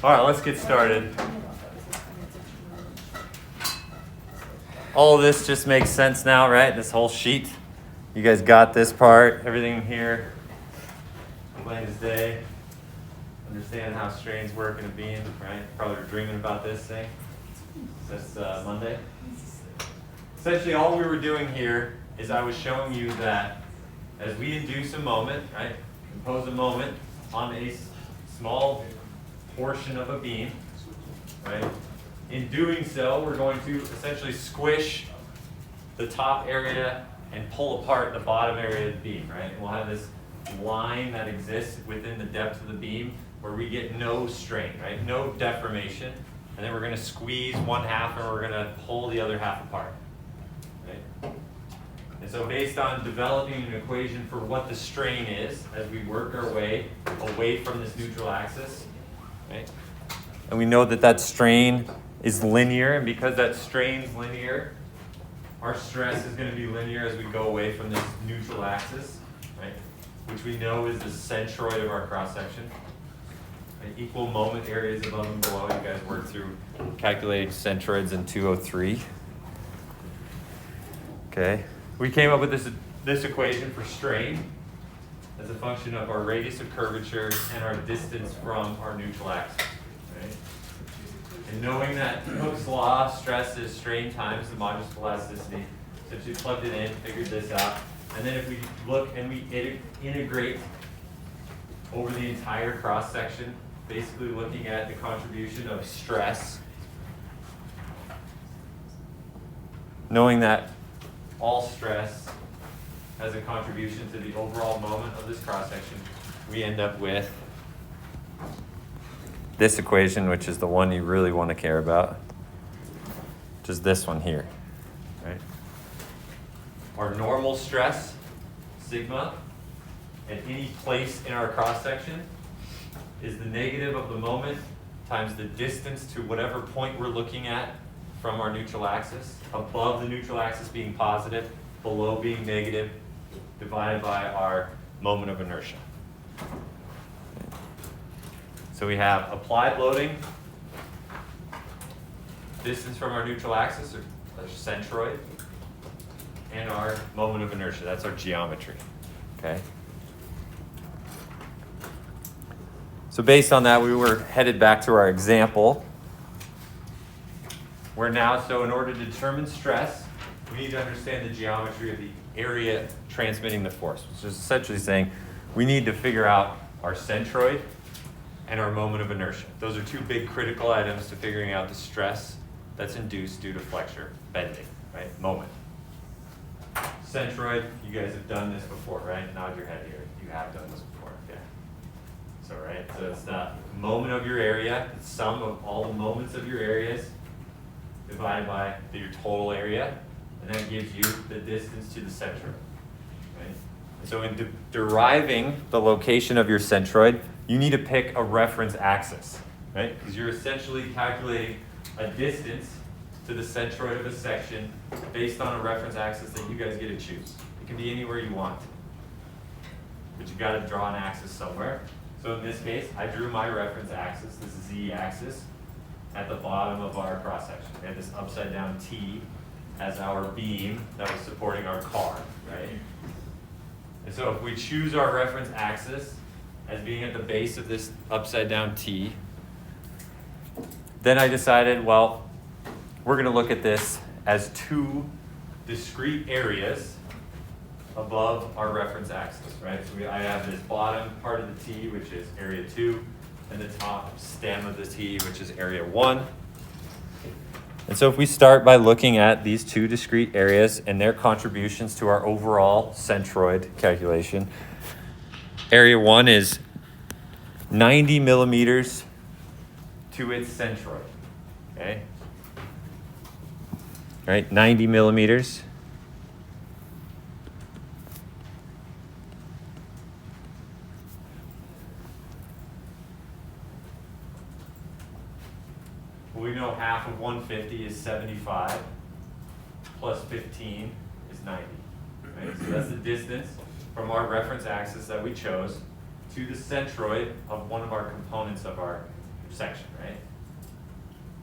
All right, let's get started. All of this just makes sense now, right? This whole sheet. You guys got this part, everything here. Plain as day. Understand how strains work in a beam, right? Probably were dreaming about this thing. This Monday. Essentially, all we were doing here is I was showing you that as we induce a moment, right? Impose a moment on a small portion of a beam, right? In doing so, we're going to essentially squish the top area and pull apart the bottom area of the beam, right? And we'll have this line that exists within the depth of the beam where we get no strain, right? No deformation. And then we're going to squeeze one half and we're going to pull the other half apart, right? And so based on developing an equation for what the strain is as we work our way away from this neutral axis, right? And we know that that strain is linear, and because that strain's linear, our stress is going to be linear as we go away from this neutral axis, right? Which we know is the centroid of our cross-section. Right? Equal moment areas above and below. You guys worked through calculating centroids in 203. Okay. We came up with this equation for strain as a function of our radius of curvature and our distance from our neutral axis. Right? And knowing that Hooke's law, stress is strain times the modulus of elasticity, so we plugged it in, figured this out, and then if we look and we integrate over the entire cross section, basically looking at the contribution of stress, knowing that all stress has a contribution to the overall moment of this cross section, we end up with this equation, which is the one you really want to care about, which is this one here, right? Our normal stress, sigma, at any place in our cross-section is the negative of the moment times the distance to whatever point we're looking at from our neutral axis, above the neutral axis being positive, below being negative, divided by our moment of inertia. So we have applied loading, distance from our neutral axis, or centroid, and our moment of inertia. That's our geometry, okay? So based on that, we were headed back to our example. We're now, so in order to determine stress, we need to understand the geometry of the area transmitting the force, which is essentially saying we need to figure out our centroid and our moment of inertia. Those are two big critical items to figuring out the stress that's induced due to flexure, bending, right? Moment. Centroid, you guys have done this before, right? Nod your head here. You have done this before, yeah. So, right, so it's the moment of your area, the sum of all the moments of your areas divided by your total area, and that gives you the distance to the centroid, right? And so in deriving the location of your centroid, you need to pick a reference axis, right? Because you're essentially calculating a distance to the centroid of a section based on a reference axis that you guys get to choose. It can be anywhere you want, but you got to draw an axis somewhere. So in this case, I drew my reference axis, this z-axis, at the bottom of our cross section. We had this upside down T as our beam that was supporting our car, right? And so if we choose our reference axis as being at the base of this upside down T, then I decided, well, we're going to look at this as two discrete areas above our reference axis, right? So I have this bottom part of the T, which is area 2, and the top stem of the T, which is area 1. And so if we start by looking at these two discrete areas and their contributions to our overall centroid calculation, area 1 is 90 millimeters to its centroid, okay? All right, 90 millimeters. We know half of 150 is 75, plus 15 is 90. Right? So that's the distance from our reference axis that we chose to the centroid of one of our components of our section, right?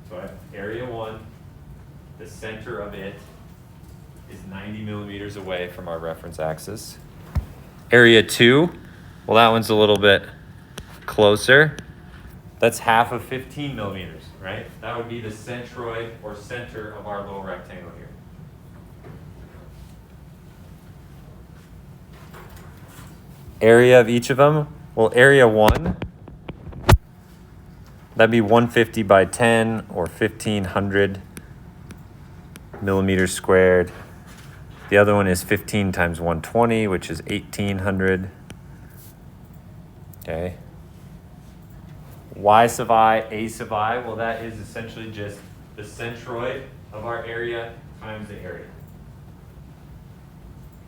So I have area 1, the center of it is 90 millimeters away from our reference axis. Area 2, well, that one's a little bit closer. That's half of 15 millimeters, right? That would be the centroid or center of our little rectangle here. Area of each of them, well, area 1, that'd be 150 by 10 or 1500 millimeters squared. The other one is 15 times 120, which is 1800. Okay. Y sub I, A sub I, well, that is essentially just the centroid of our area times the area.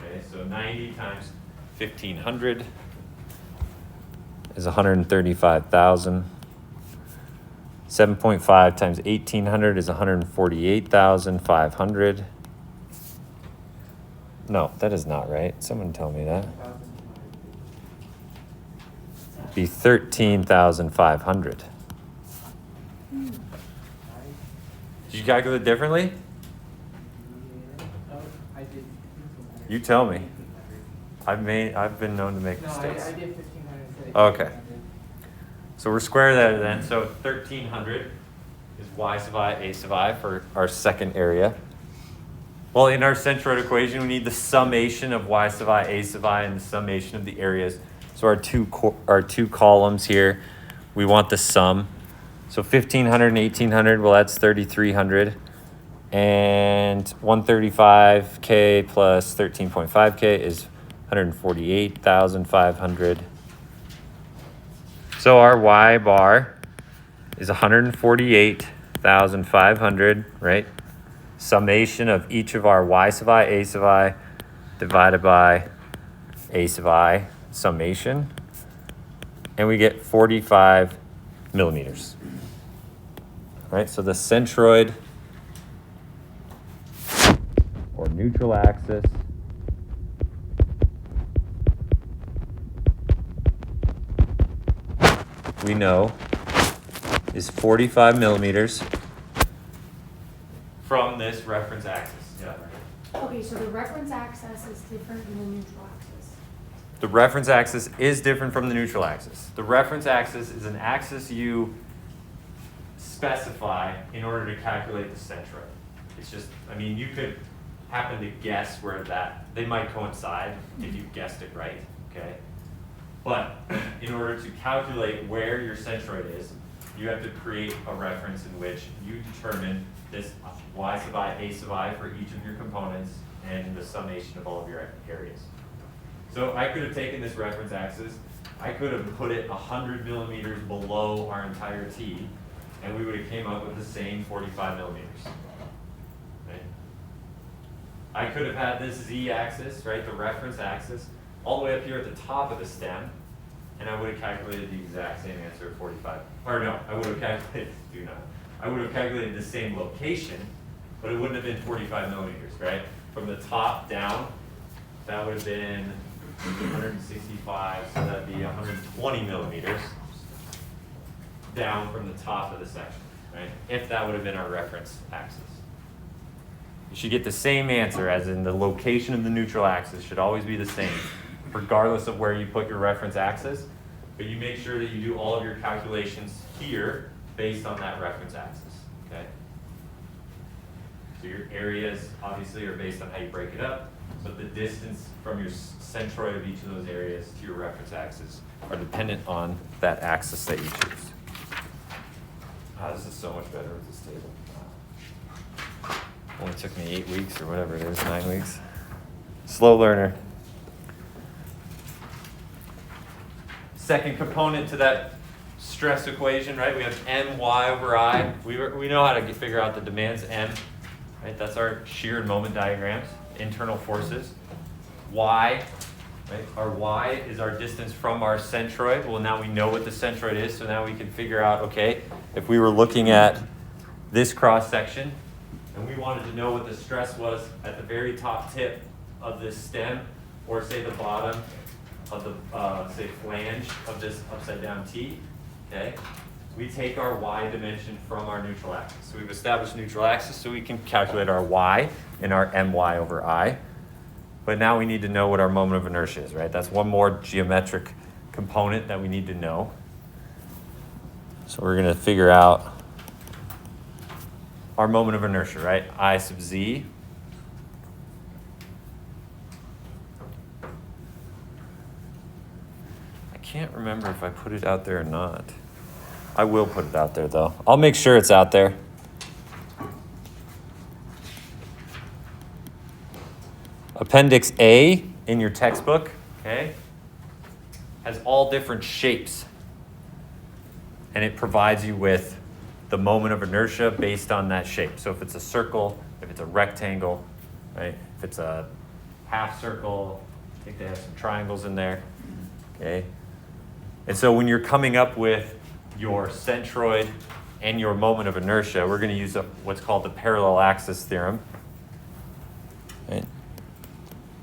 Okay, so 90 times 1500 is 135,000. 7.5 times 1800 is 148,500. No, that is not right. Someone tell me that. Be 13,500. Did you calculate it differently? You tell me. I've been known to make mistakes. I did 1,500 instead of Okay. So we're square that then. So 1,300 is y sub I, a sub I for our second area. Well, in our centroid equation, we need the summation of y sub I, a sub I, and the summation of the areas. So our two columns here, we want the sum. So 1,500 and 1,800, well, that's 3,300. And 135K plus 13.5K is 148,500. So our y bar is 148,500, right? Summation of each of our y sub I, a sub I, divided by a sub I, summation. And we get 45 millimeters. Right, so the centroid or neutral axis we know is 45 millimeters from this reference axis. Yeah. Okay, so the reference axis is different than the neutral axis. The reference axis is different from the neutral axis. The reference axis is an axis you specify in order to calculate the centroid. It's just, I mean, you could happen to guess where they might coincide if you guessed it right, okay? But in order to calculate where your centroid is, you have to create a reference in which you determine this y sub I, a sub I for each of your components and the summation of all of your areas. So I could have taken this reference axis, I could have put it 100 millimeters below our entire T, and we would have came up with the same 45 millimeters. Right? I could have had this z-axis, right, the reference axis, all the way up here at the top of the stem, and I would have calculated the exact same answer at 45. Or no, I would have calculated, I would have calculated the same location, but it wouldn't have been 45 millimeters, right? From the top down, that would have been 165, so that'd be 120 millimeters down from the top of the section, right? If that would have been our reference axis. You should get the same answer as in the location of the neutral axis should always be the same, regardless of where you put your reference axis, but you make sure that you do all of your calculations here based on that reference axis, okay? So your areas obviously are based on how you break it up, but the distance from your centroid of each of those areas to your reference axis are dependent on that axis that you choose. This is so much better with this table. Only took me 8 weeks or whatever it is, 9 weeks. Slow learner. Second component to that stress equation, right? We have my over I. We know how to figure out the demands M, right? That's our shear and moment diagrams, internal forces. Y, right? Our Y is our distance from our centroid. Well, now we know what the centroid is, so now we can figure out, okay, if we were looking at this cross section and we wanted to know what the stress was at the very top tip of this stem, or say the bottom of the, say, flange of this upside down T, okay? we take our y dimension from our neutral axis. So we've established neutral axis, so we can calculate our y and our my over I. But now we need to know what our moment of inertia is, right? That's one more geometric component that we need to know. So we're going to figure out our moment of inertia, right? I sub z. I can't remember if I put it out there or not. I will put it out there, though. I'll make sure it's out there. Appendix A in your textbook, okay, has all different shapes. And it provides you with the moment of inertia based on that shape. So if it's a circle, if it's a rectangle, right? If it's a half circle, I think they have some triangles in there, okay? And so when you're coming up with your centroid and your moment of inertia, we're going to use what's called the parallel axis theorem, right?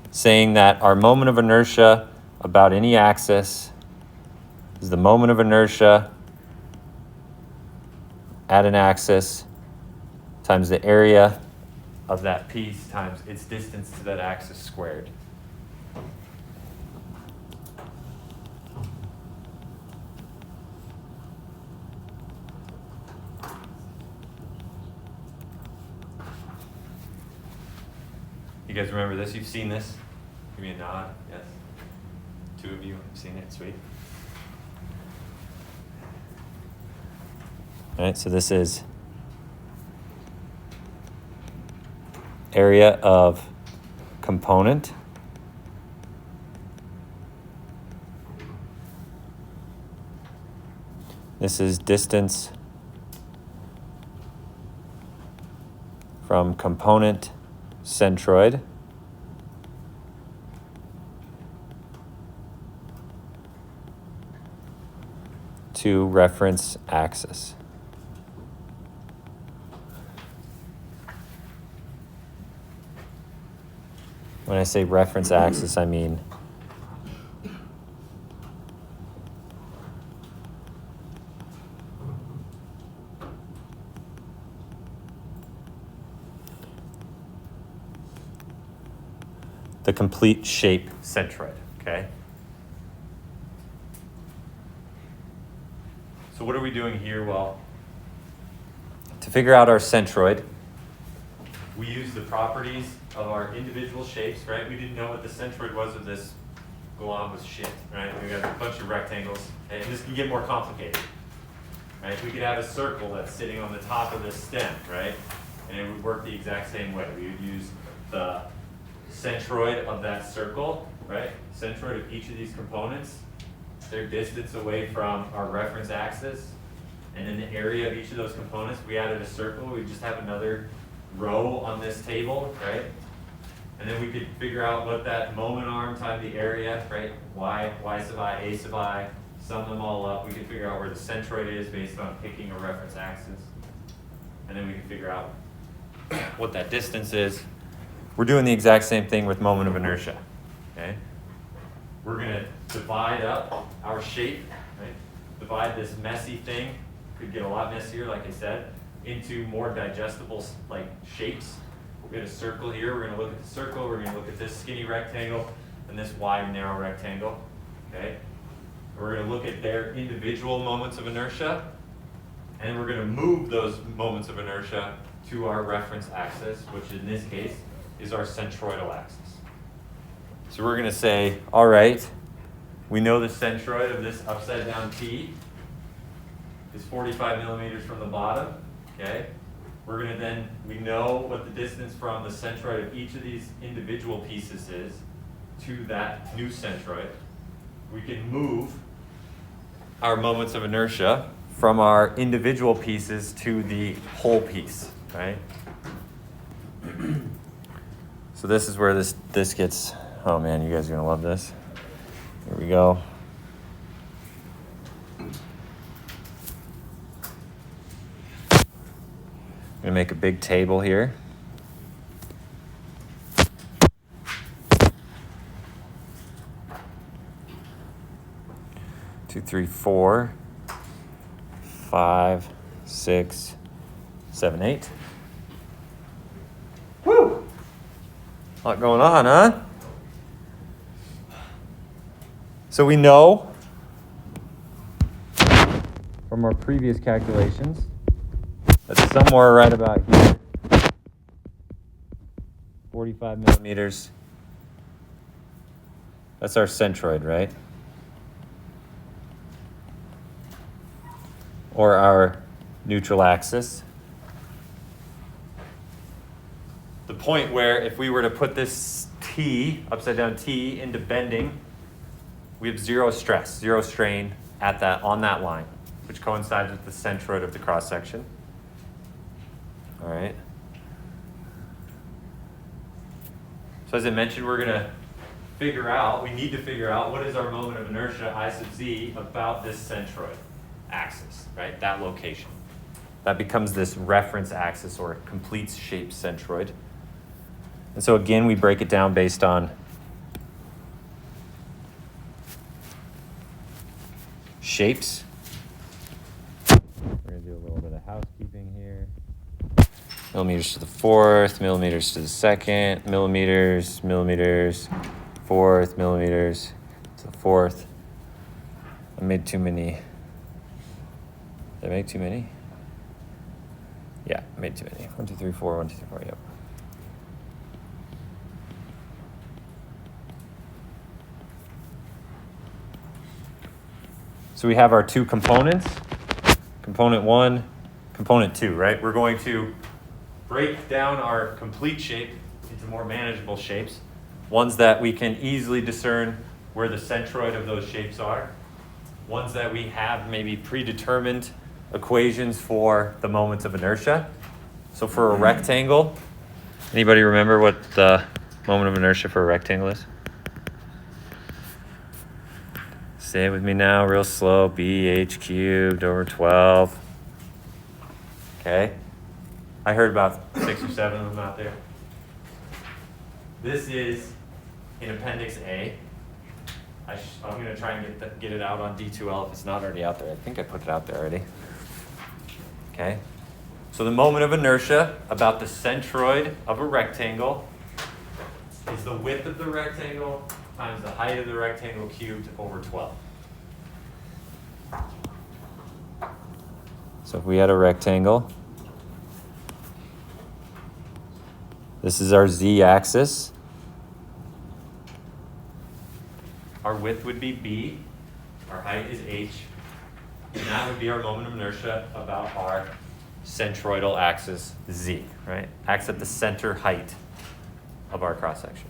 Saying that our moment of inertia about any axis is the moment of inertia at an axis times the area of that piece times its distance to that axis squared. You guys remember this? You've seen this? Give me a nod. Yes. 2 of you have seen it. Sweet. All right, so this is area of component this is distance from component centroid to reference axis. When I say reference axis, I mean the complete shape centroid, okay? So what are we doing here? Well, to figure out our centroid, we use the properties of our individual shapes, right? We didn't know what the centroid was of this glob was shit, right? We got a bunch of rectangles, and this can get more complicated, right? We could have a circle that's sitting on the top of this stem, right? And it would work the exact same way. We would use the centroid of that circle, right? Centroid of each of these components, their distance away from our reference axis, and then the area of each of those components. We added a circle, we just have another row on this table, right? And then we could figure out what that moment arm times the area, right? Y sub I, A sub I, sum them all up. We can figure out where the centroid is based on picking a reference axis. And then we can figure out what that distance is. We're doing the exact same thing with moment of inertia, okay? We're gonna divide up our shape, right? Divide this messy thing, could get a lot messier, like I said, into more digestible like shapes. We got a circle here, we're gonna look at the circle, we're gonna look at this skinny rectangle and this wide narrow rectangle, okay? We're gonna look at their individual moments of inertia, and we're gonna move those moments of inertia to our reference axis, which in this case is our centroidal axis. So we're gonna say, all right, we know the centroid of this upside down T is 45 millimeters from the bottom, okay? We're gonna then, we know what the distance from the centroid of each of these individual pieces is to that new centroid. We can move our moments of inertia from our individual pieces to the whole piece, right? So this is where this gets, oh man, you guys are gonna love this. Here we go. I'm gonna make a big table here. Two, three, 4, 5, 6, 7, 8. Woo! A lot going on, huh? So we know from our previous calculations that somewhere right about here, 45 millimeters, that's our centroid, right? Or our neutral axis. The point where if we were to put this T, upside down T, into bending, we have zero stress, zero strain on that line, which coincides with the centroid of the cross section. All right. So as I mentioned, we need to figure out what is our moment of inertia, I sub z, about this centroid axis, right? That location. That becomes this reference axis or complete shaped centroid. And so again, we break it down based on shapes. We're going to do a little bit of housekeeping here. Millimeters to the fourth, millimeters to the second, millimeters, fourth, millimeters to the fourth. I made too many. Did I make too many? Yeah, I made too many. 1, 2, 3, 4, 1, 2, 3, 4, yep. So we have our two components, component 1, component 2, right? We're going to break down our complete shape into more manageable shapes, ones that we can easily discern where the centroid of those shapes are, ones that we have maybe predetermined equations for the moments of inertia. So for a rectangle, anybody remember what the moment of inertia for a rectangle is? Say it with me now, real slow. BH cubed over 12. Okay. I heard about 6 or 7 of them out there. This is in Appendix A. I'm going to try and get it out on D2L if it's not already out there. I think I put it out there already. Okay. So the moment of inertia about the centroid of a rectangle is the width of the rectangle times the height of the rectangle cubed over 12. So if we had a rectangle, this is our z-axis. Our width would be b, our height is h, and that would be our moment of inertia about our centroidal axis z, right? Acts at the center height of our cross section.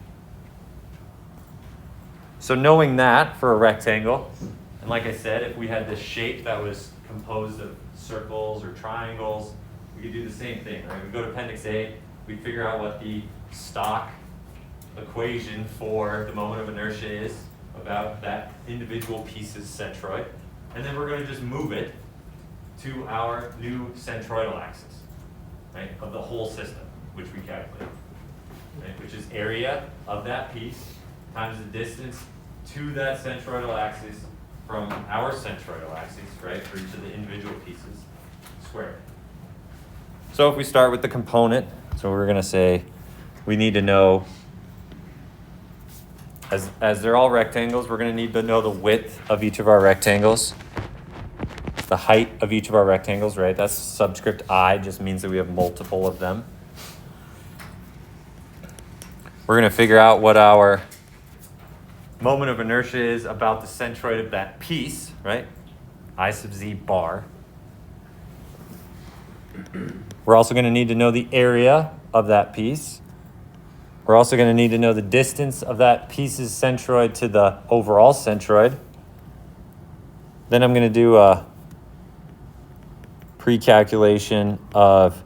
So knowing that for a rectangle, and like I said, if we had this shape that was composed of circles or triangles, we could do the same thing, right? We go to Appendix A, we figure out what the stock equation for the moment of inertia is about that individual piece's centroid, and then we're going to just move it to our new centroidal axis, right, of the whole system, which we calculate, right, which is area of that piece times the distance to that centroidal axis from our centroidal axis, right, for each of the individual pieces, squared. So if we start with the component, so we're going to say we need to know, as they're all rectangles, we're going to need to know the width of each of our rectangles, the height of each of our rectangles, right? That's subscript I, just means that we have multiple of them. We're going to figure out what our moment of inertia is about the centroid of that piece, right? I sub z bar. We're also going to need to know the area of that piece. We're also going to need to know the distance of that piece's centroid to the overall centroid. Then I'm going to do a pre-calculation of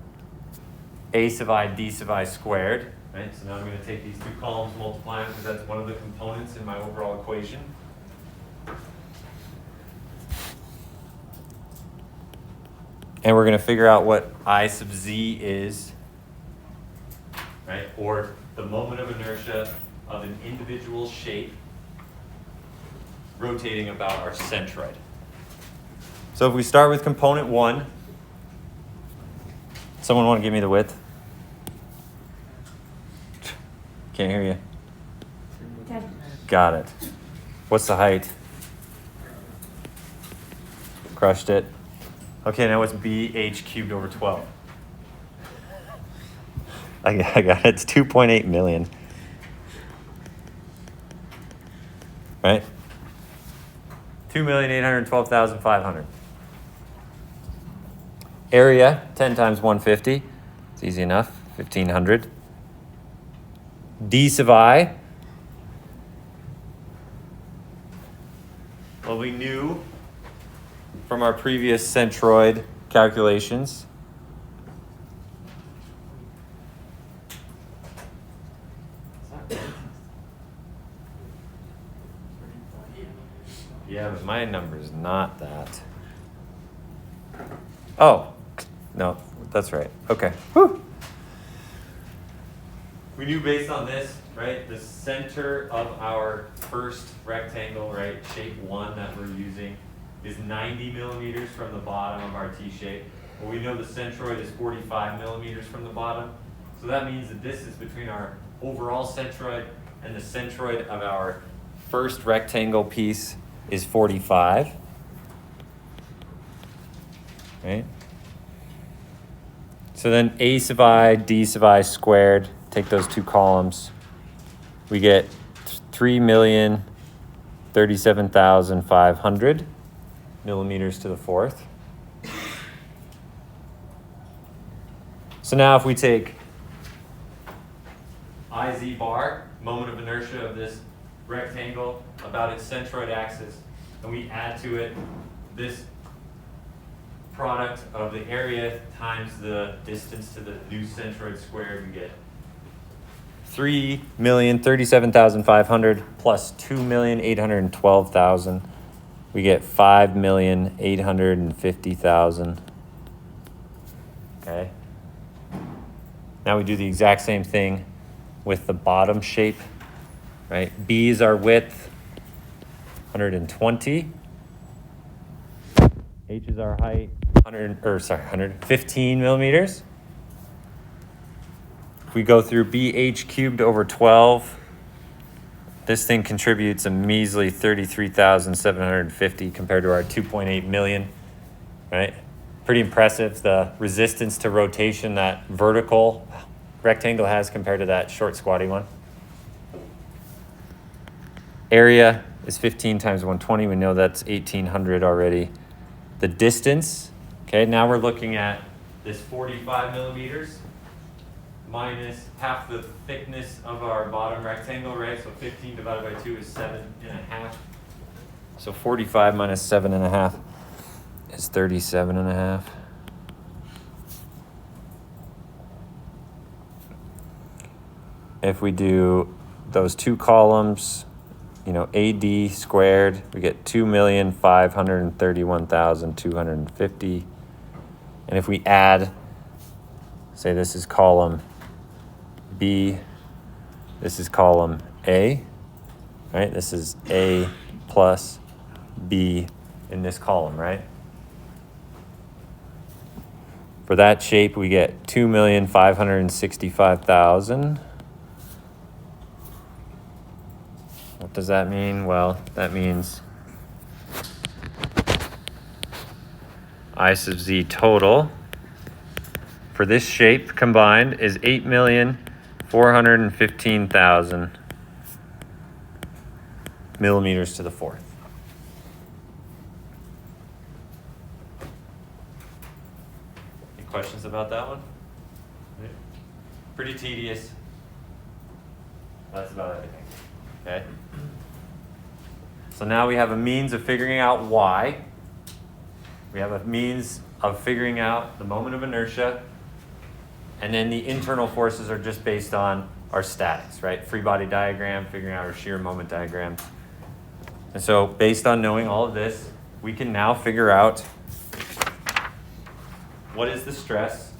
a sub I d sub I squared. Right? So now I'm going to take these two columns, multiply them, because that's one of the components in my overall equation. And we're going to figure out what I sub z is, right? Or the moment of inertia of an individual shape rotating about our centroid. So if we start with component 1, someone want to give me the width? Can't hear you. 10. Got it. What's the height? Crushed it. Okay, now what's BH cubed over 12? I got it. It's 2.8 million. Right? 2,812,500. Area, 10 times 150. It's easy enough. 1,500. D sub I. Well, we knew from our previous centroid calculations yeah, but my number's not that. Oh, no, that's right. Okay. Whew. We knew based on this, right, the center of our first rectangle, right, shape 1 that we're using is 90 millimeters from the bottom of our T shape. Well, we know the centroid is 45 millimeters from the bottom. So that means that this is between our overall centroid and the centroid of our first rectangle piece is 45. Right? So then A sub I, D sub I squared, take those two columns. We get 3,037,500 millimeters to the fourth. So now if we take IZ bar, moment of inertia of this rectangle about its centroid axis, and we add to it this product of the area times the distance to the new centroid squared, we get 3,037,500 plus 2,812,000. We get 5,850,000. Okay. Now we do the exact same thing with the bottom shape, right? B is our width, 120. H is our height, 115 millimeters. If we go through BH cubed over 12, this thing contributes a measly 33,750 compared to our 2.8 million, right? Pretty impressive, the resistance to rotation that vertical rectangle has compared to that short squatty one. Area is 15 times 120. We know that's 1,800 already. The distance, okay, now we're looking at this 45 millimeters minus half the thickness of our bottom rectangle, right? So 15 divided by 2 is 7.5. So 45 minus 7.5 is 37.5. If we do those two columns, you know, AD squared, we get 2,531,250. And if we add, say this is column B, this is column A, right? This is A plus B in this column, right? For that shape, we get 2,565,000. What does that mean? Well, that means I sub z total for this shape combined is 8,415,000 millimeters to the fourth. Any questions about that one? Pretty tedious. That's about everything. Okay. So now we have a means of figuring out y. We have a means of figuring out the moment of inertia. And then the internal forces are just based on our statics, right? Free body diagram, figuring out our shear moment diagram. And so based on knowing all of this, we can now figure out what is the stress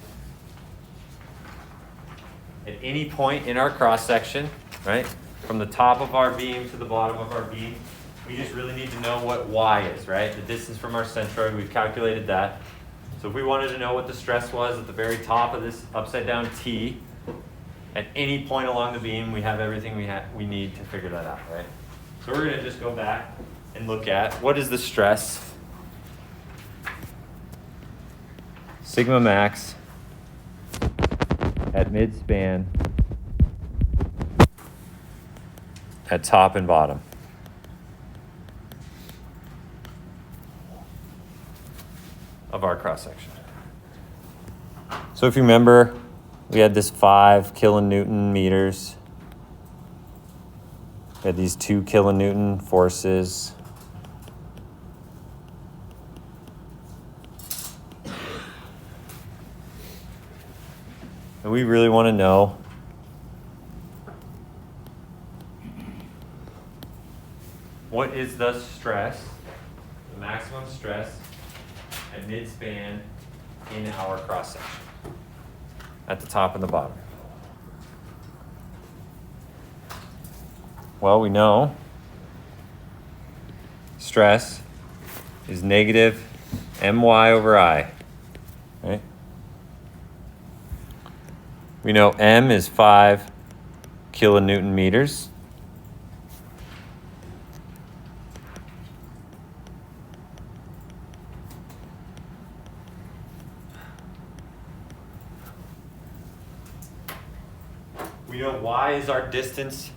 at any point in our cross section, right? From the top of our beam to the bottom of our beam, We just really need to know what y is, right? The distance from our centroid, we've calculated that. So if we wanted to know what the stress was at the very top of this upside down T, at any point along the beam, we have everything we need to figure that out, right? So we're gonna just go back and look at what is the stress sigma max at mid-span at top and bottom. Of our cross section. So if you remember, we had this 5 kilonewton meters. We had these 2 kilonewton forces. And we really want to know what is the stress, the maximum stress at mid-span in our cross section at the top and the bottom. Well, we know stress is negative my over I, right? We know m is 5 kilonewton meters. We know y is our distance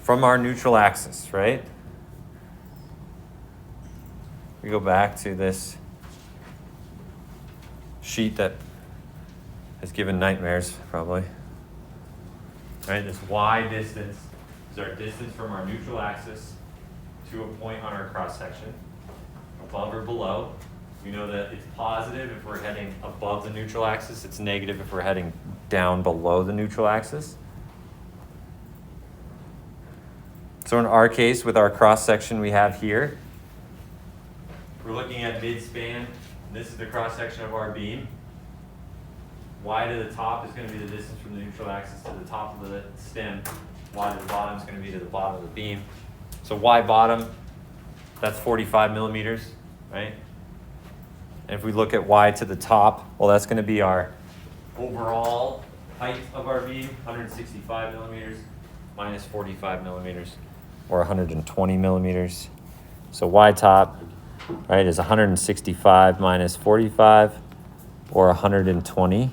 from our neutral axis, right? We go back to this sheet that has given nightmares, probably. Right, this y distance is our distance from our neutral axis to a point on our cross section, above or below. We know that it's positive if we're heading above the neutral axis. It's negative if we're heading down below the neutral axis. So in our case, with our cross section we have here, we're looking at mid-span. This is the cross section of our beam. Y to the top is going to be the distance from the neutral axis to the top of the stem. Y to the bottom is going to be to the bottom of the beam. So Y bottom, that's 45 millimeters, right? And if we look at Y to the top, well, that's going to be our overall height of our beam, 165 millimeters minus 45 millimeters, or 120 millimeters. So Y top, right, is 165 minus 45, or 120.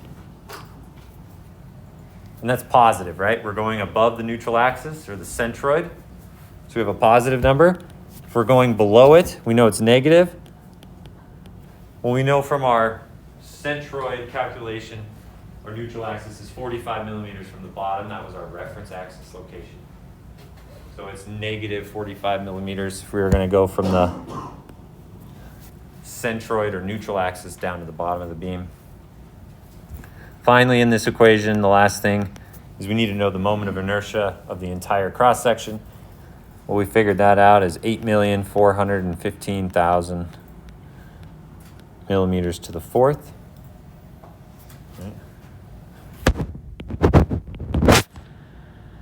And that's positive, right? We're going above the neutral axis, or the centroid. So we have a positive number. If we're going below it, we know it's negative. Well, we know from our centroid calculation, our neutral axis is 45 millimeters from the bottom. That was our reference axis location. So it's negative 45 millimeters if we were going to go from the centroid or neutral axis down to the bottom of the beam. Finally, in this equation, the last thing is we need to know the moment of inertia of the entire cross section. Well, we figured that out as 8,415,000 millimeters to the fourth.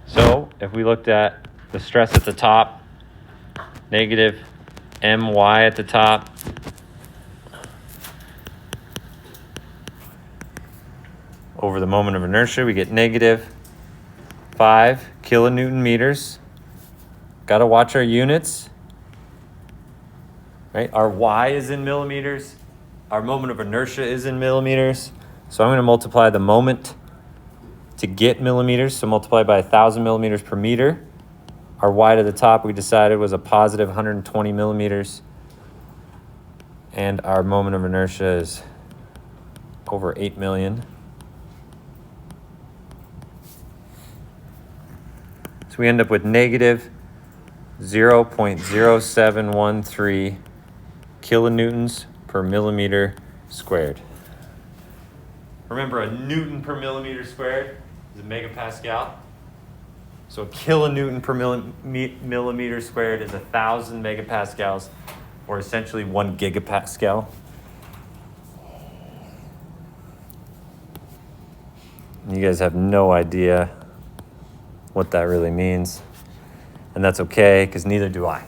So if we looked at the stress at the top, negative my at the top, over the moment of inertia, we get negative 5 kilonewton meters. Got to watch our units, right? Our y is in millimeters. Our moment of inertia is in millimeters. So I'm going to multiply the moment to get millimeters. So multiply by 1,000 millimeters per meter. Our y to the top, we decided, was a positive 120 millimeters. And our moment of inertia is over 8 million. So we end up with negative 0.0713 kilonewtons per millimeter squared. Remember, a newton per millimeter squared is a megapascal. So a kilonewton per millimeter squared is 1,000 megapascals, or essentially 1 gigapascal. You guys have no idea what that really means. And that's okay, because neither do I.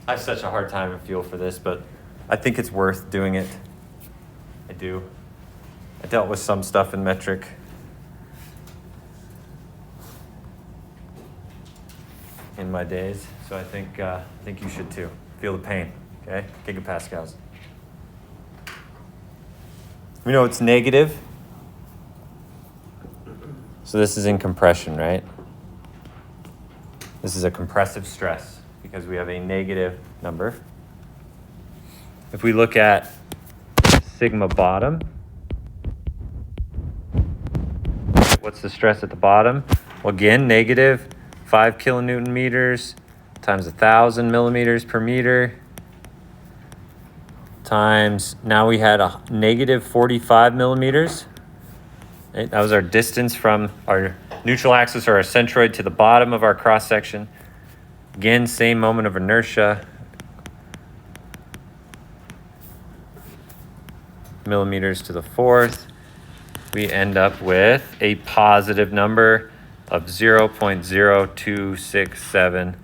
I have such a hard time and feel for this, but I think it's worth doing it. I do. I dealt with some stuff in metric. In my days, so I think you should too. Feel the pain, okay? Gigapascals. We know it's negative. So this is in compression, right? This is a compressive stress because we have a negative number. If we look at sigma bottom, what's the stress at the bottom? Well, again, negative 5 kilonewton meters times 1,000 millimeters per meter times, now we had a negative 45 millimeters. Right? That was our distance from our neutral axis or our centroid to the bottom of our cross section. Again, same moment of inertia. Millimeters to the fourth. We end up with a positive number of 0.0267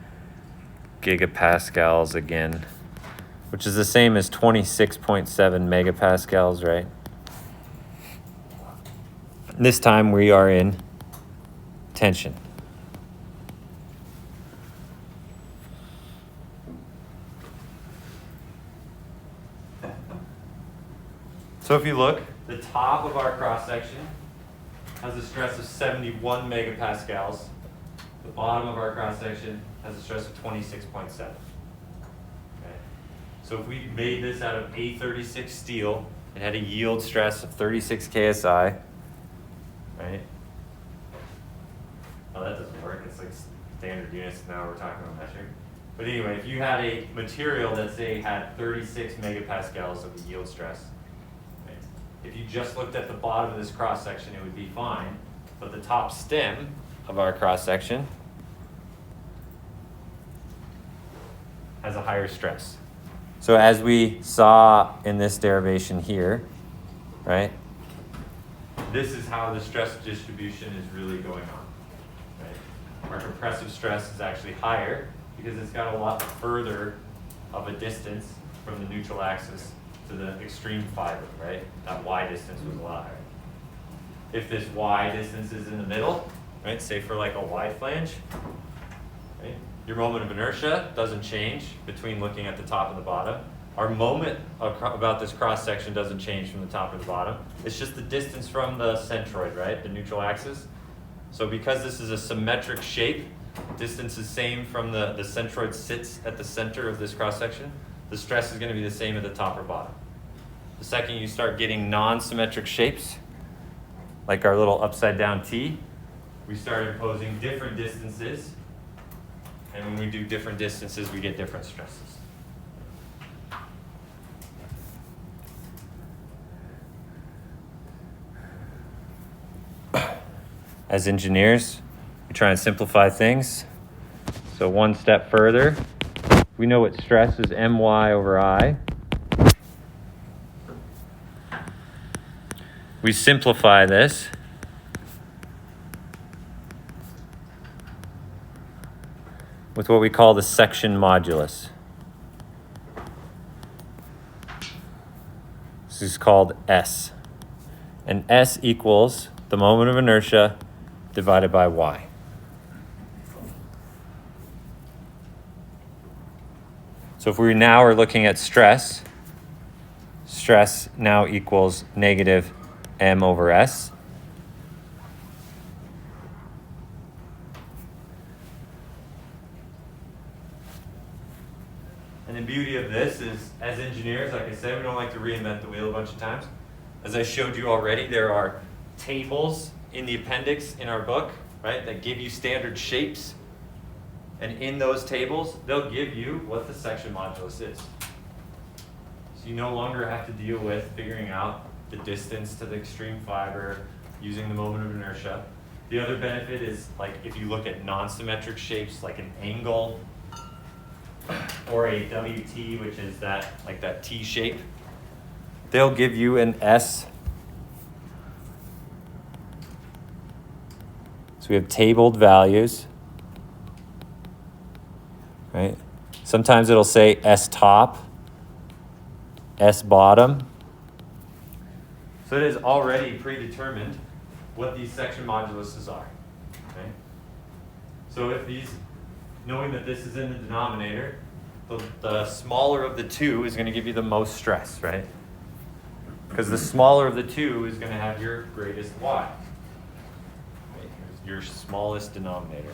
gigapascals again, which is the same as 26.7 megapascals, right? This time we are in tension. So if you look, the top of our cross section has a stress of 71 megapascals. The bottom of our cross section has a stress of 26.7. Okay. So if we made this out of A36 steel, it had a yield stress of 36 KSI, right? Oh, that doesn't work. It's like standard units now we're talking about metric. But anyway, if you had a material that say had 36 megapascals of the yield stress, if you just looked at the bottom of this cross section, it would be fine. But the top stem of our cross section has a higher stress. So as we saw in this derivation here, right? This is how the stress distribution is really going on. Right? Our compressive stress is actually higher because it's got a lot further of a distance from the neutral axis to the extreme fiber, right? That y distance was a lot higher. If this y distance is in the middle, right, say for like a wide flange, right, your moment of inertia doesn't change between looking at the top and the bottom. Our moment about this cross section doesn't change from the top or the bottom. It's just the distance from the centroid, right, the neutral axis. So because this is a symmetric shape, distance is same from the centroid sits at the center of this cross section. The stress is going to be the same at the top or bottom. The second you start getting non-symmetric shapes, like our little upside down T, we start imposing different distances. And when we do different distances, we get different stresses. As engineers, we try and simplify things. So one step further, we know what stress is my over I. We simplify this. With what we call the section modulus. This is called S. And S equals the moment of inertia divided by Y. So if we now are looking at stress, stress now equals negative M over S. And the beauty of this is, as engineers, like I said, we don't like to reinvent the wheel a bunch of times. As I showed you already, there are tables in the appendix in our book, right, that give you standard shapes. And in those tables, they'll give you what the section modulus is. So you no longer have to deal with figuring out the distance to the extreme fiber using the moment of inertia. The other benefit is, like, if you look at non-symmetric shapes like an angle or a WT, which is that, like that T shape, they'll give you an S. So we have tabled values, right? Sometimes it'll say S top, S bottom. So it is already predetermined what these section moduluses are. Okay? So if these, knowing that this is in the denominator, the smaller of the two is going to give you the most stress, right? Because the smaller of the two is going to have your greatest y. Right? Here's your smallest denominator.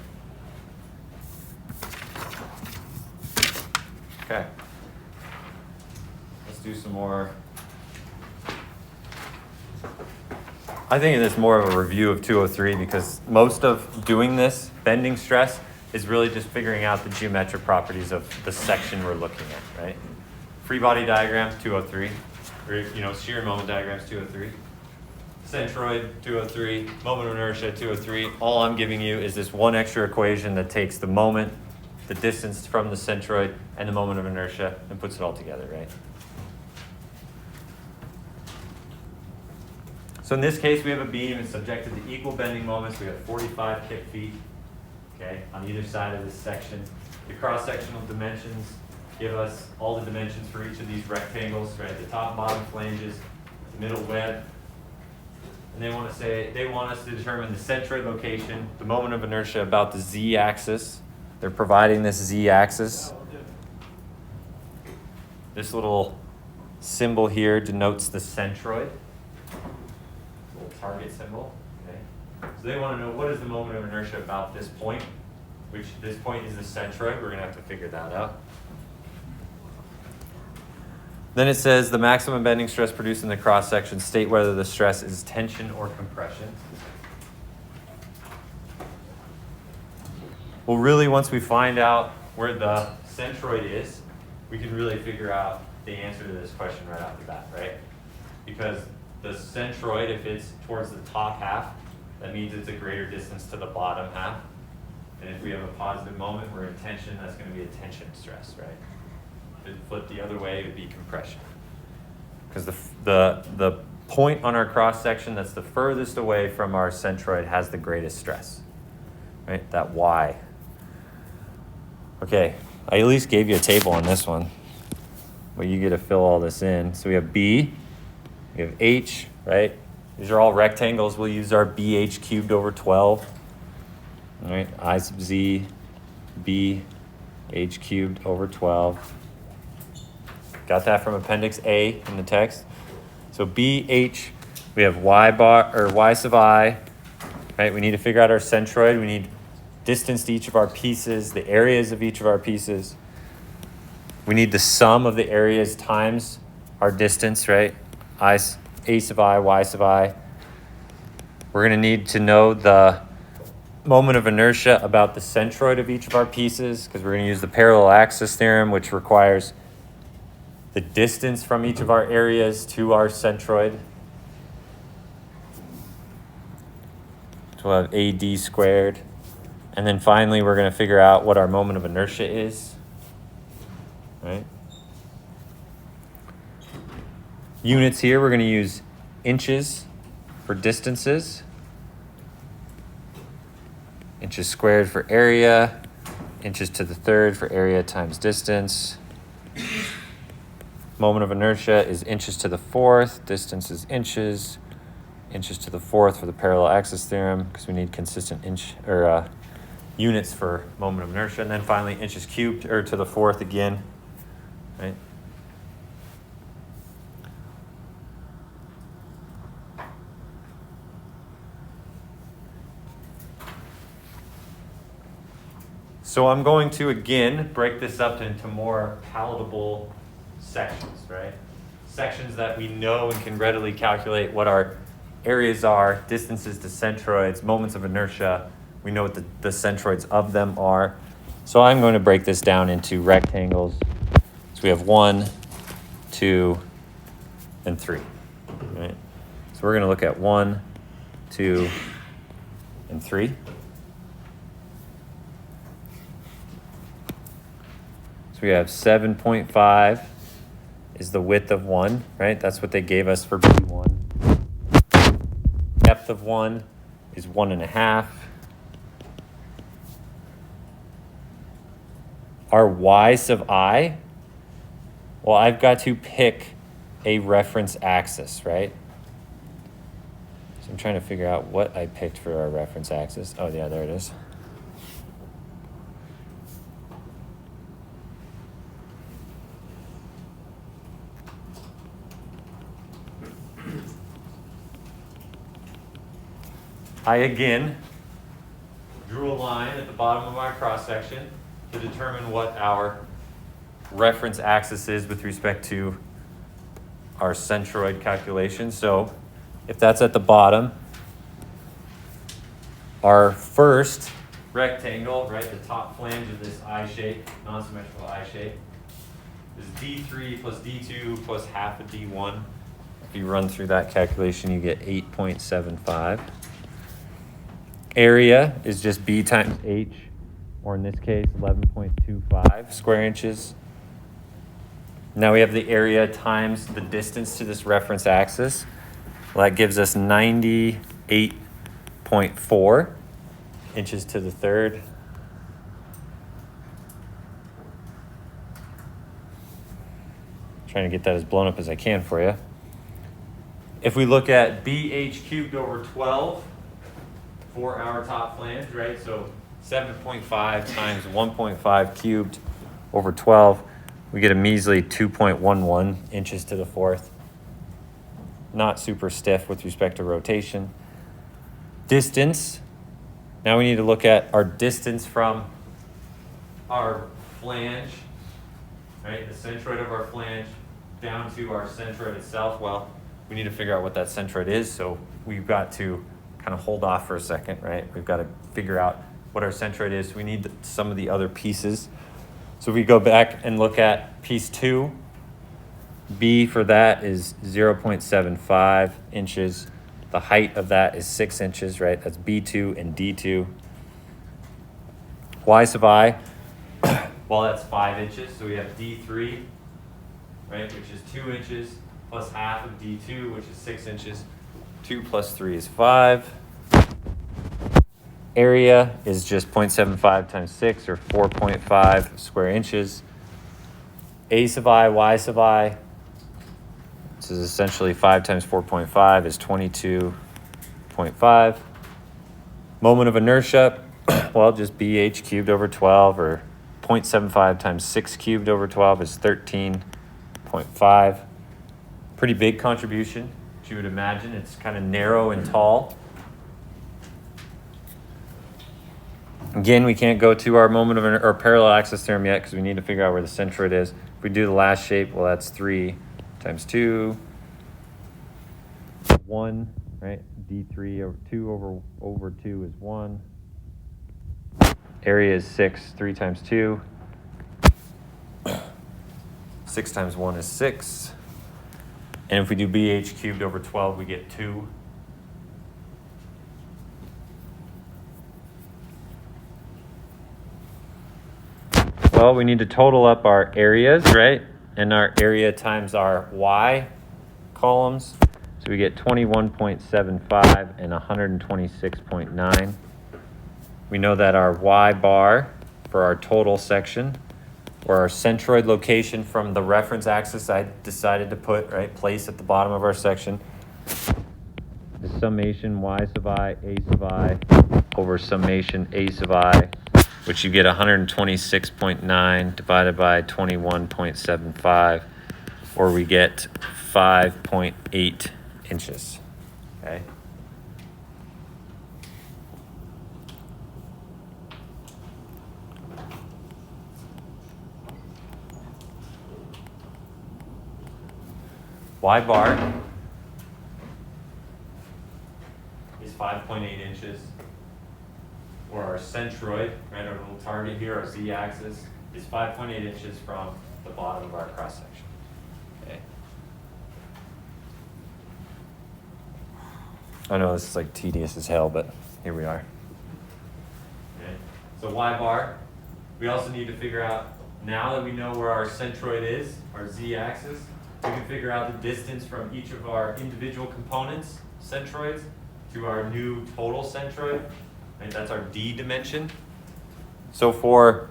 Okay. Let's do some more. I think it's more of a review of 203 because most of doing this, bending stress, is really just figuring out the geometric properties of the section we're looking at, right? Free body diagram, 203. Or, shear moment diagrams, 203. Centroid, 203. Moment of inertia, 203. All I'm giving you is this one extra equation that takes the moment, the distance from the centroid, and the moment of inertia, and puts it all together, right? So in this case, we have a beam. It's subjected to equal bending moments. We have 45 kip feet, okay, on either side of this section. The cross-sectional dimensions give us all the dimensions for each of these rectangles, right? The top and bottom flanges, the middle web. And they want us to determine the centroid location, the moment of inertia about the z-axis. They're providing this z-axis. This little symbol here denotes the centroid. Target symbol. Okay. So they want to know what is the moment of inertia about this point, which this point is the centroid. We're going to have to figure that out. Then it says the maximum bending stress produced in the cross section. State whether the stress is tension or compression. Well, really, once we find out where the centroid is, we can really figure out the answer to this question right off the bat, right? Because the centroid, if it's towards the top half, that means it's a greater distance to the bottom half. And if we have a positive moment, we're in tension, that's going to be a tension stress, right? If it flipped the other way, it would be compression. Because the point on our cross section that's the furthest away from our centroid has the greatest stress, right? That y. Okay, I at least gave you a table on this one, but you get to fill all this in. So we have B. We have h, right? These are all rectangles. We'll use our bh cubed over 12. All right, I sub z, b, h cubed over 12. Got that from Appendix A in the text. So bh, we have y bar, or y sub I, right? We need to figure out our centroid. We need distance to each of our pieces, the areas of each of our pieces. We need the sum of the areas times our distance, right? A sub I, y sub I. We're going to need to know the moment of inertia about the centroid of each of our pieces because we're going to use the parallel axis theorem, which requires the distance from each of our areas to our centroid. So we'll have AD squared. And then finally, we're going to figure out what our moment of inertia is, right? Units here, we're going to use inches for distances. Inches squared for area. Inches to the third for area times distance. Moment of inertia is inches to the fourth. Distance is inches. Inches to the fourth for the parallel axis theorem because we need consistent units for moment of inertia. And then finally, inches cubed or to the fourth again, right? So I'm going to, again, break this up into more palatable sections, right? Sections that we know and can readily calculate what our areas are, distances to centroids, moments of inertia. We know what the centroids of them are. So I'm going to break this down into rectangles. So we have 1, 2, and 3, right? So we're going to look at 1, 2, and 3. So we have 7.5 is the width of 1, right? That's what they gave us for B1. Depth of 1 is 1.5. our y sub I, well, I've got to pick a reference axis, right? So I'm trying to figure out what I picked for our reference axis. Oh, yeah, there it is. I again drew a line at the bottom of my cross section to determine what our reference axis is with respect to our centroid calculation. So if that's at the bottom, our first rectangle, right, the top flange of this I shape, non-symmetrical I shape, is D3 plus D2 plus half of D1. If you run through that calculation, you get 8.75. Area is just B times H, or in this case, 11.25 square inches. Now we have the area times the distance to this reference axis. Well, that gives us 98.4 inches to the third. Trying to get that as blown up as I can for you. If we look at BH cubed over 12 for our top flange, right? So 7.5 times 1.5 cubed over 12, we get a measly 2.11 inches to the fourth. Not super stiff with respect to rotation. Distance. Now we need to look at our distance from our flange, right? The centroid of our flange down to our centroid itself. Well, we need to figure out what that centroid is, so we've got to kind of hold off for a second, right? We've got to figure out what our centroid is. We need some of the other pieces. So if we go back and look at piece 2, B for that is 0.75 inches. The height of that is 6 inches, right? That's B2 and D2. Y sub I, well, that's 5 inches. So we have D3, right, which is 2 inches, plus half of D2, which is 6 inches. 2 plus 3 is 5. Area is just 0.75 times 6, or 4.5 square inches. A sub I, Y sub I, this is essentially 5 times 4.5 is 22.5. Moment of inertia, well, just BH cubed over 12, or 0.75 times 6 cubed over 12 is 13.5. Pretty big contribution, as you would imagine. It's kind of narrow and tall. Again, we can't go to our moment of or parallel axis theorem yet because we need to figure out where the centroid is. If we do the last shape, well, that's 3 times 2, 1, right? D3 over 2 over 2 is 1. Area is 6, 3 times 2. 6 times 1 is 6. And if we do BH cubed over 12, we get 2. Well, we need to total up our areas, right? And our area times our Y columns. So we get 21.75 and 126.9. We know that our Y bar for our total section, or our centroid location from the reference axis I decided to put, right, place at the bottom of our section, the summation Y sub I, A sub I, over summation A sub I, which you get 126.9 divided by 21.75, or we get 5.8 inches, okay? Y bar is 5.8 inches. Or our centroid, right, our little target here, our z-axis, is 5.8 inches from the bottom of our cross-section. Okay. I know this is like tedious as hell, but here we are. Okay. So Y bar, we also need to figure out, now that we know where our centroid is, our z-axis, we can figure out the distance from each of our individual components, centroids, to our new total centroid. Right, that's our D dimension. So for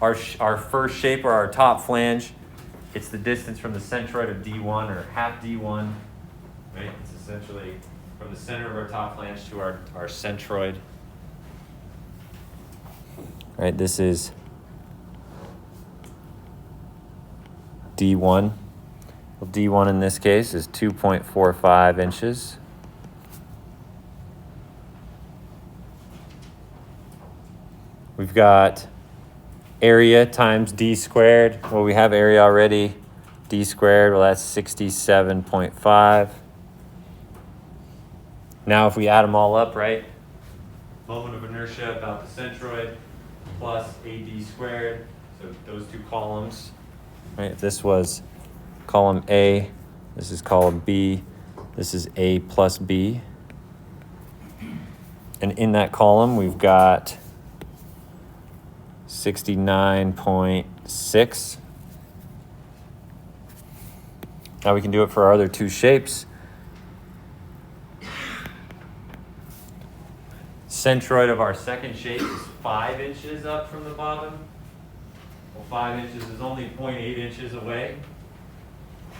our first shape or our top flange, it's the distance from the centroid of D1 or half D1, right? It's essentially from the center of our top flange to our centroid. Right, this is D1. Well, D1 in this case is 2.45 inches. We've got area times D squared. Well, we have area already. D squared, well, that's 67.5. Now, if we add them all up, right? Moment of inertia about the centroid plus AD squared. So those two columns, right? If this was column A, this is column B, this is A plus B. And in that column, we've got 69.6. Now we can do it for our other two shapes. Centroid of our second shape is 5 inches up from the bottom. Well, 5 inches is only 0.8 inches away.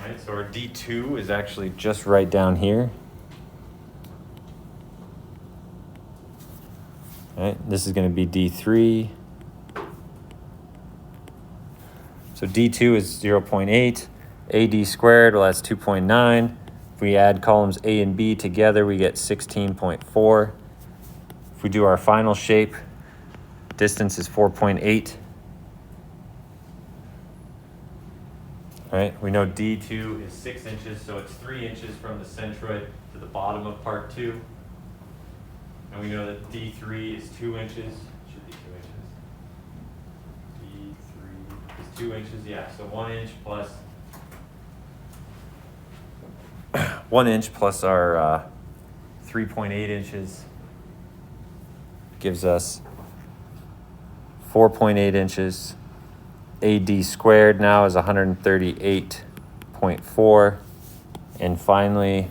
Right, so our D2 is actually just right down here. Right, this is going to be D3. So D2 is 0.8. AD squared, well, that's 2.9. If we add columns A and B together, we get 16.4. If we do our final shape, distance is 4.8. All right, we know D2 is 6 inches, so it's 3 inches from the centroid to the bottom of part 2. And we know that D3 is 2 inches. Should be 2 inches. D3 is 2 inches, yeah. So 1 inch plus 1 inch plus our 3.8 inches gives us 4.8 inches. AD squared now is 138.4. And finally,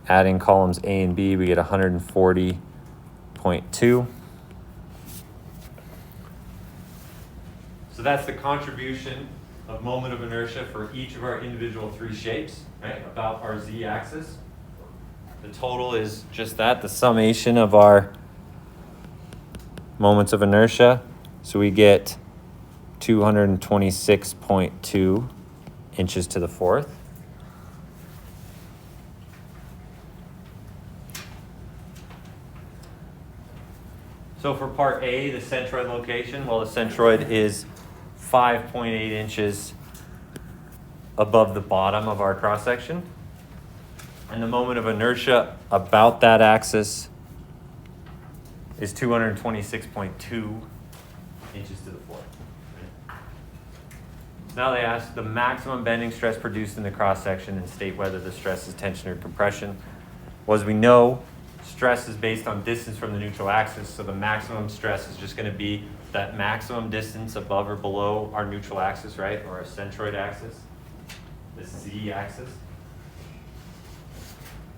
adding columns A and B, we get 140.2. So that's the contribution of moment of inertia for each of our individual 3 shapes, right, about our z-axis. The total is just that, the summation of our moments of inertia. So we get 226.2 inches to the 4th. So for part A, the centroid location, well, the centroid is 5.8 inches above the bottom of our cross section. And the moment of inertia about that axis is 226.2 inches to the 4th. So now they ask the maximum bending stress produced in the cross section and state whether the stress is tension or compression. Well, as we know, stress is based on distance from the neutral axis, so the maximum stress is just going to be that maximum distance above or below our neutral axis, right, or our centroid axis, the z-axis.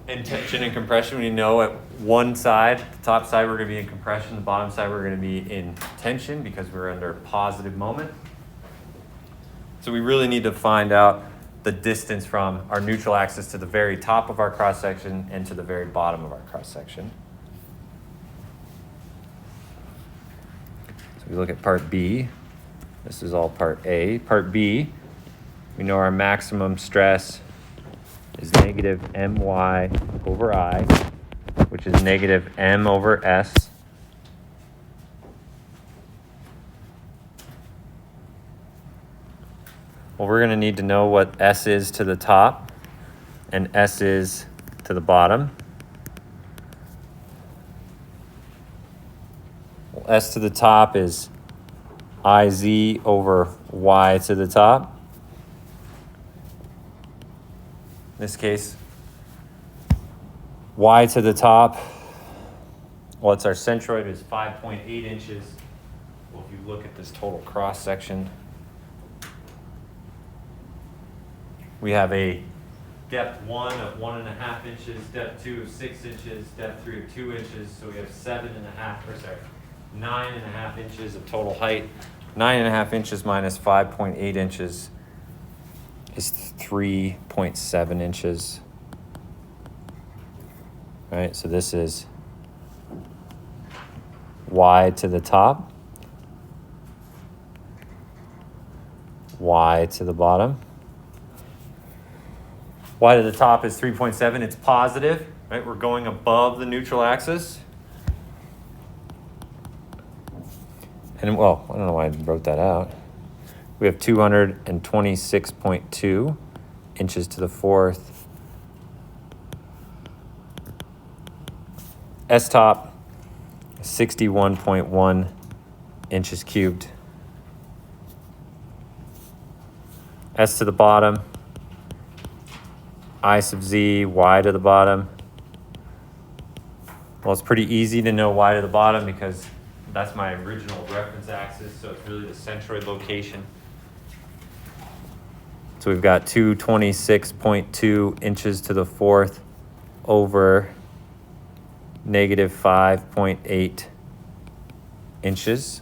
And tension and compression, we know at one side, the top side we're going to be in compression, the bottom side we're going to be in tension because we're under positive moment. So we really need to find out the distance from our neutral axis to the very top of our cross section and to the very bottom of our cross section. So we look at part B. This is all part A. Part B, we know our maximum stress is negative my over I, which is negative m over s. Well, we're going to need to know what S is to the top and S is to the bottom. Well, S to the top is IZ over Y to the top. In this case, Y to the top, well, it's our centroid is 5.8 inches. Well, if you look at this total cross section, we have a depth 1 of 1.5 inches, depth 2 of 6 inches, depth 3 of 2 inches. So we have 9.5 inches of total height 9.5 inches minus 5.8 inches is 3.7 inches. All right, so this is y to the top, y to the bottom. Y to the top is 3.7. It's positive, right? We're going above the neutral axis. And well, I don't know why I wrote that out. We have 226.2 inches to the fourth. S top, 61.1 inches cubed. S to the bottom, I sub z, y to the bottom. Well, it's pretty easy to know y to the bottom because that's my original reference axis, so it's really the centroid location. So we've got 226.2 inches to the fourth over negative 5.8 inches.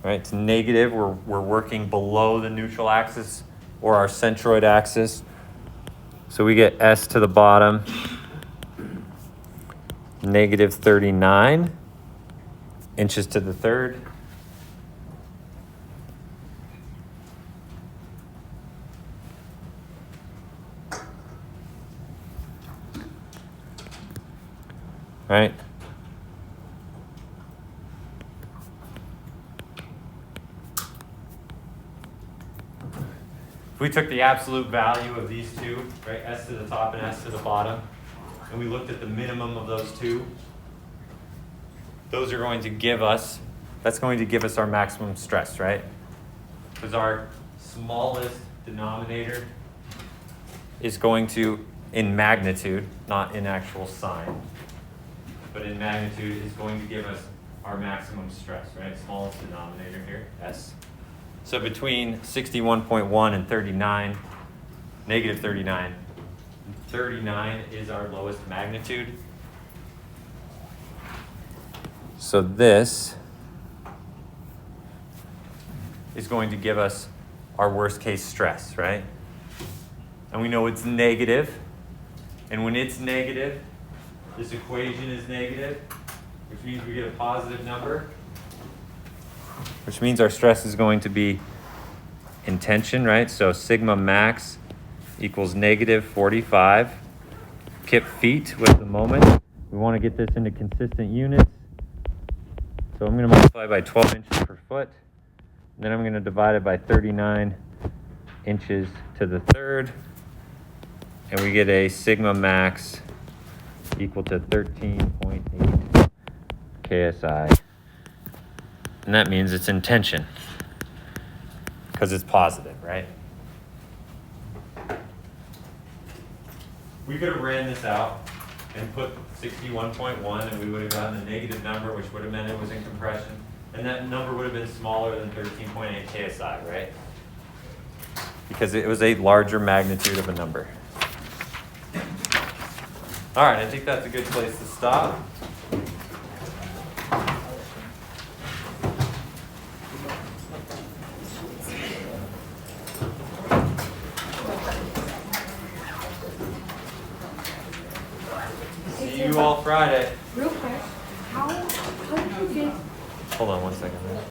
Right, it's negative. We're working below the neutral axis or our centroid axis. So we get S to the bottom, negative 39 inches to the third. Right? If we took the absolute value of these two, right, S to the top and S to the bottom, and we looked at the minimum of those two, those are going to give us, that's going to give us our maximum stress, right? Because our smallest denominator is going to, in magnitude, not in actual sign, but in magnitude is going to give us our maximum stress, right? Smallest denominator here, S. So between 61.1 and 39, negative 39, 39 is our lowest magnitude. So this is going to give us our worst case stress, right? And we know it's negative. And when it's negative, this equation is negative, which means we get a positive number, which means our stress is going to be in tension, right? So sigma max equals negative 45 kip feet with the moment. We want to get this into consistent units. So I'm going to multiply by 12 inches per foot. Then I'm going to divide it by 39 inches to the third. And we get a sigma max equal to 13.8 KSI. And that means it's in tension because it's positive, right? We could have ran this out and put 61.1 and we would have gotten a negative number, which would have meant it was in compression. And that number would have been smaller than 13.8 KSI, right? Because it was a larger magnitude of a number. All right, I think that's a good place to stop. See you all Friday. Real quick, how did you get Hold on one second.